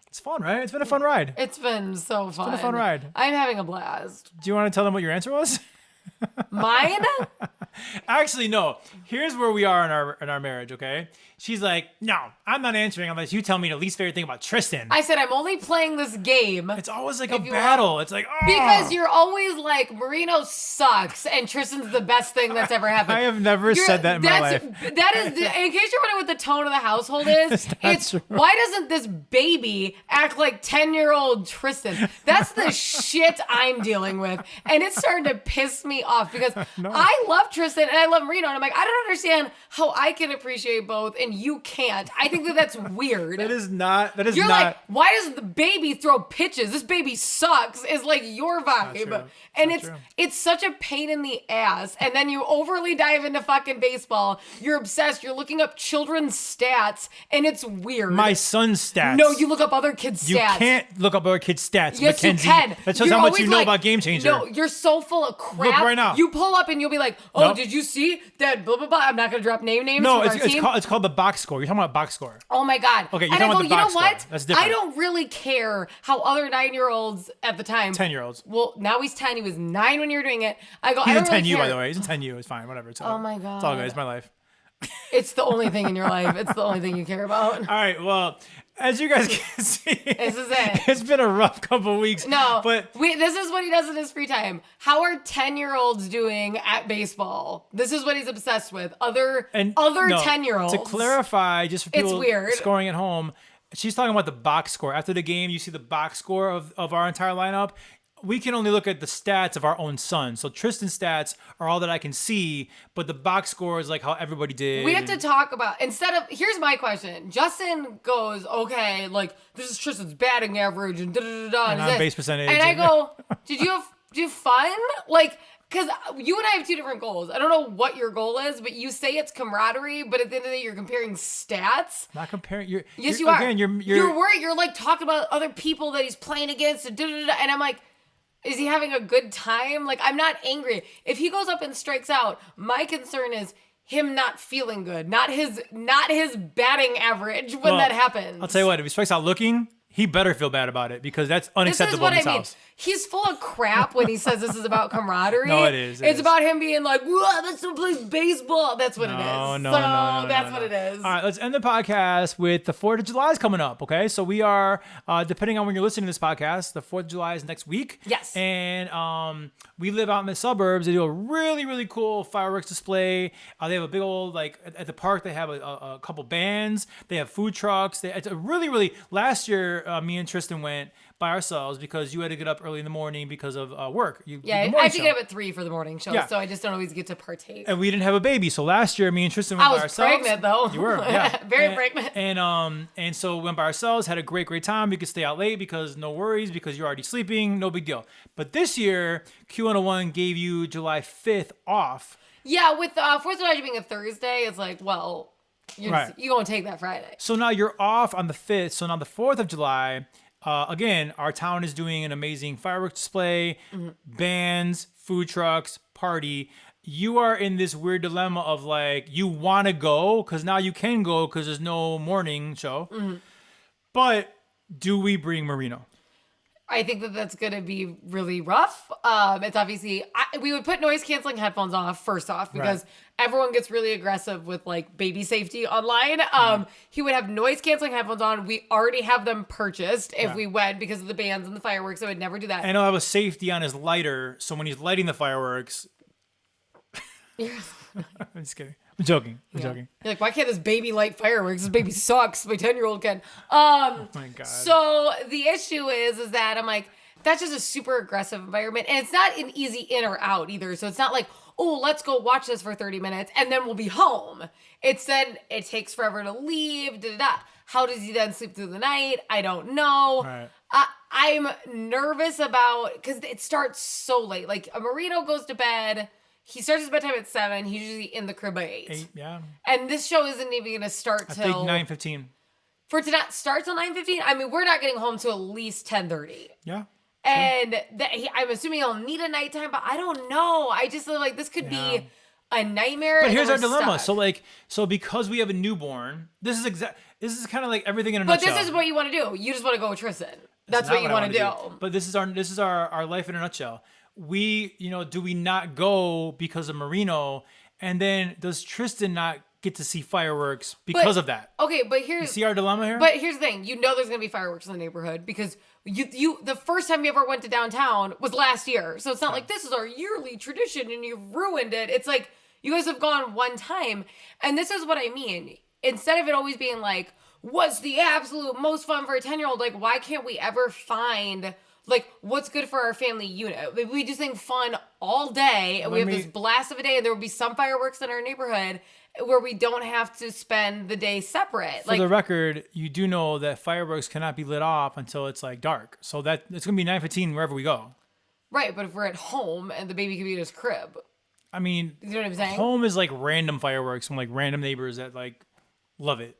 It's fun, right? It's been a fun ride. It's been so fun. been a fun ride. I'm having a blast. Do you want to tell them what your answer was? Mine? Actually, no. Here's where we are in our marriage, okay? She's like, no, I'm not answering unless you tell me the least favorite thing about Tristan. I said, I'm only playing this game. It's always like a battle. It's like, oh. Because you're always like, Marino sucks and Tristan's the best thing that's ever happened. I have never said that in my life. That is, in case you're wondering what the tone of the household is, it's true. why doesn't this baby act like 10-year-old Tristan? That's the shit I'm dealing with. And it's starting to piss me off because I love Tristan and I love Marino. And I'm like, I don't understand how I can appreciate both and you can't. I think that that's weird. You're You're like, why does the baby throw pitches? This baby sucks is like your vibe. And it's such a pain in the ass. And then you overly dive into fucking baseball. You're obsessed. You're looking up children's stats and it's weird. my son's stats. No, you look up other kids' stats. You can't look up other kids' stats, Yes, Mackenzie. you can. That shows You're how much always you know like- about Game Changer. No, you're so full of crap. Look right now. You pull up and you'll be like, oh, Nope. did you see that blah, blah, blah. I'm not going to drop names No, from our team. it's called the box score. You're talking about box score. Oh my God. Okay, you're and talking I go, about the you know box score. what? That's different. I don't really care how other 9-year-olds at the time. 10-year-olds. Well, now he's 10. He was 9 when you were doing it. I go, He's I in don't really 10U, care. by the way. He's in 10U. It's fine. Whatever. It's all, Oh my God. It's all good. It's my life. It's the only thing in your life. It's the only thing you care about. All right. Well, as you guys can see, This is it. It's been a rough couple of weeks. No, but this is what he does in his free time. How are 10-year-olds doing at baseball? This is what he's obsessed with. Other 10-year-olds. To clarify, just for It's people weird. scoring at home, she's talking about the box score. After the game, you see the box score of our entire lineup. we can only look at the stats of our own son. So Tristan's stats are all that I can see, but the box score is like how everybody did. We have to talk about, here's my question. Justin goes, okay, like, this is Tristan's batting average and da-da-da-da. And on base percentage. And I go, did you have fun? Like, because you and I have two different goals. I don't know what your goal is, but you say it's camaraderie, but at the end of the day, you're comparing stats. Not comparing. Yes, you are. Again, you're worried. You're like talking about other people that he's playing against, and da-da-da-da. And I'm like, is he having a good time? Like, I'm not angry. If he goes up and strikes out, my concern is him not feeling good, not his batting average when that happens. I'll tell you what, if he strikes out looking, he better feel bad about it because that's unacceptable in his house. He's full of crap when he says this is about camaraderie. No, it is. It's about him being like, whoa, let's go play baseball. That's what it is. No, that's what it is. All right, let's end the podcast with the 4th of July is coming up, okay? So we are, depending on when you're listening to this podcast, the 4th of July is next week. Yes. And we live out in the suburbs. They do a really, really cool fireworks display. They have a big old, like, at the park, they have a couple bands. They have food trucks. It's a really, really, last year, me and Tristan went by ourselves because you had to get up early in the morning because of work. I have to get up at 3 for the morning show, so I just don't always get to partake. And we didn't have a baby, so last year me and Tristan went by ourselves. I was pregnant though. You were, yeah, very pregnant. And so we went by ourselves, had a great time. We could stay out late because no worries because you're already sleeping, no big deal. But this year Q101 gave you July 5th off. Yeah, with 4th of July being a Thursday, it's like, well, you're gonna take that Friday. So now you're off on the 5th. So now the 4th of July. Again, our town is doing an amazing fireworks display, bands, food trucks, party. You are in this weird dilemma of like, you want to go because now you can go because there's no morning show. But do we bring Marino? I think that's going to be really rough. It's obviously, we would put noise canceling headphones off first off because everyone gets really aggressive with like baby safety online. He would have noise canceling headphones on. We already have them purchased if we went because of the bands and the fireworks. I would never do that. And he'll have a safety on his lighter. So when he's lighting the fireworks, I'm just kidding. I'm joking. You're like, why can't this baby light fireworks? This baby sucks. My 10-year-old can. Oh my God. So the issue is that I'm like, that's just a super aggressive environment. And it's not an easy in or out either. So it's not like, oh, let's go watch this for 30 minutes and then we'll be home. It's then it takes forever to leave. How does he then sleep through the night? I don't know. Right. I'm nervous about, because it starts so late. Like, a Marino goes to bed. He starts his bedtime at 7. He's usually in the crib by 8. Yeah. And this show isn't even going to start till... I think 9:15. For it to not start till 9:15? I mean, we're not getting home till at least 10:30. Yeah. And I'm assuming he'll need a nighttime, but I don't know. I just feel like this could be a nightmare. But here's our dilemma. So because we have a newborn, this is kind of like everything in a nutshell. But this is what you want to do. You just want to go with Tristan. That's what you want to do. But this is our life in a nutshell. We, do we not go because of Marino? And then does Tristan not get to see fireworks because of that? Okay, but You see our dilemma here? But here's the thing. There's going to be fireworks in the neighborhood because you the first time you ever went to downtown was last year. So it's not like this is our yearly tradition and you've ruined it. It's like you guys have gone one time. And this is what I mean. Instead of it always being like, what's the absolute most fun for a 10-year-old? Like, why can't we ever find... like, what's good for our family unit? We do things fun all day, and we have this blast of a day, and there will be some fireworks in our neighborhood where we don't have to spend the day separate. For the record, you do know that fireworks cannot be lit off until it's, like, dark. So that it's going to be 9:15 wherever we go. Right, but if we're at home and the baby can be in his crib. I mean, you know what I'm saying? Home is, like, random fireworks from, like, random neighbors that, like, love it.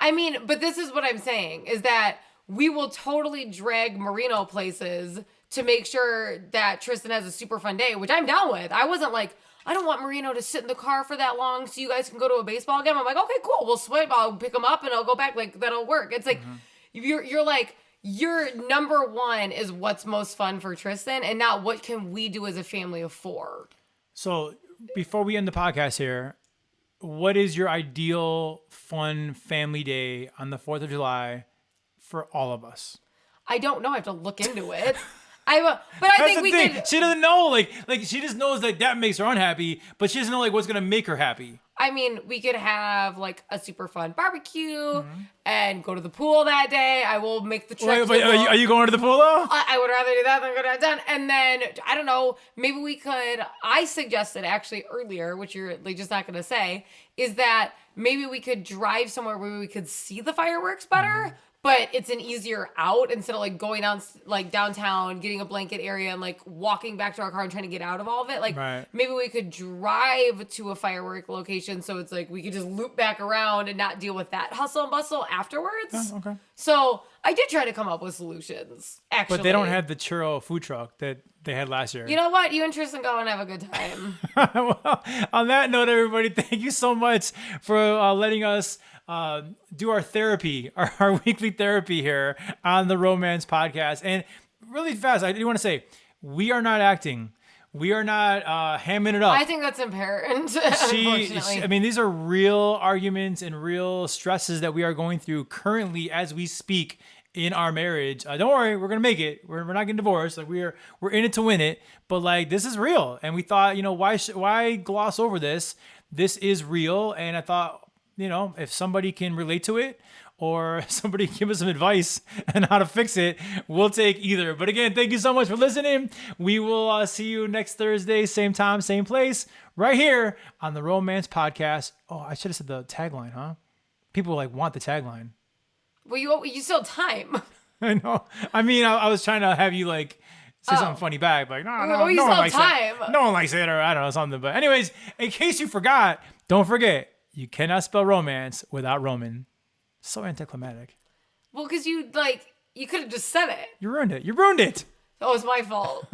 I mean, but this is what I'm saying, is that... we will totally drag Marino places to make sure that Tristan has a super fun day, which I'm down with. I wasn't like, I don't want Marino to sit in the car for that long so you guys can go to a baseball game. I'm like, okay, cool. We'll swim. I'll pick him up and I'll go back. Like, that'll work. It's like, you're like, your number one is what's most fun for Tristan and not what can we do as a family of 4. So before we end the podcast here, what is your ideal fun family day on the 4th of July? For all of us. I don't know. I have to look into it. I will, but I That's think the we thing. could. She doesn't know, like she just knows that makes her unhappy, but she doesn't know like what's gonna make her happy. I mean, we could have like a super fun barbecue and go to the pool that day. I will make the trip. Wait, but are you going to the pool though? I would rather do that than go downtown. And then I don't know, maybe we could. I suggested actually earlier, which you're like just not going to say, is that maybe we could drive somewhere where we could see the fireworks better. But it's an easier out instead of like going down like downtown, getting a blanket area and like walking back to our car and trying to get out of all of it. Like maybe we could drive to a firework location so it's like we could just loop back around and not deal with that hustle and bustle afterwards. Oh, okay. So I did try to come up with solutions, actually. But they don't have the churro food truck that they had last year. You know what? You and Tristan go and have a good time. Well, on that note, everybody, thank you so much for letting us do our therapy, our weekly therapy here on the Romance Podcast. And really fast, I do want to say, we are not acting. We are not hamming it up. I think that's apparent, unfortunately. I mean, these are real arguments and real stresses that we are going through currently as we speak in our marriage. Don't worry, we're gonna make it. We're not getting divorced. Like we're in it to win it. But like this is real, and we thought, why gloss over this? This is real, and I thought, if somebody can relate to it or somebody give us some advice on how to fix it, we'll take either. But again, thank you so much for listening. We will see you next Thursday, same time, same place, right here on the Romance Podcast. Oh, I should have said the tagline, huh? People want the tagline. Well, you still have time. I know. I mean, I was trying to have you say something funny back, but no one likes time. it. No one likes it, or I don't know, something. But anyways, in case you forgot, don't forget, you cannot spell romance without Roman. So anticlimactic. Well, because you could have just said it. You ruined it. You ruined it. That was my fault.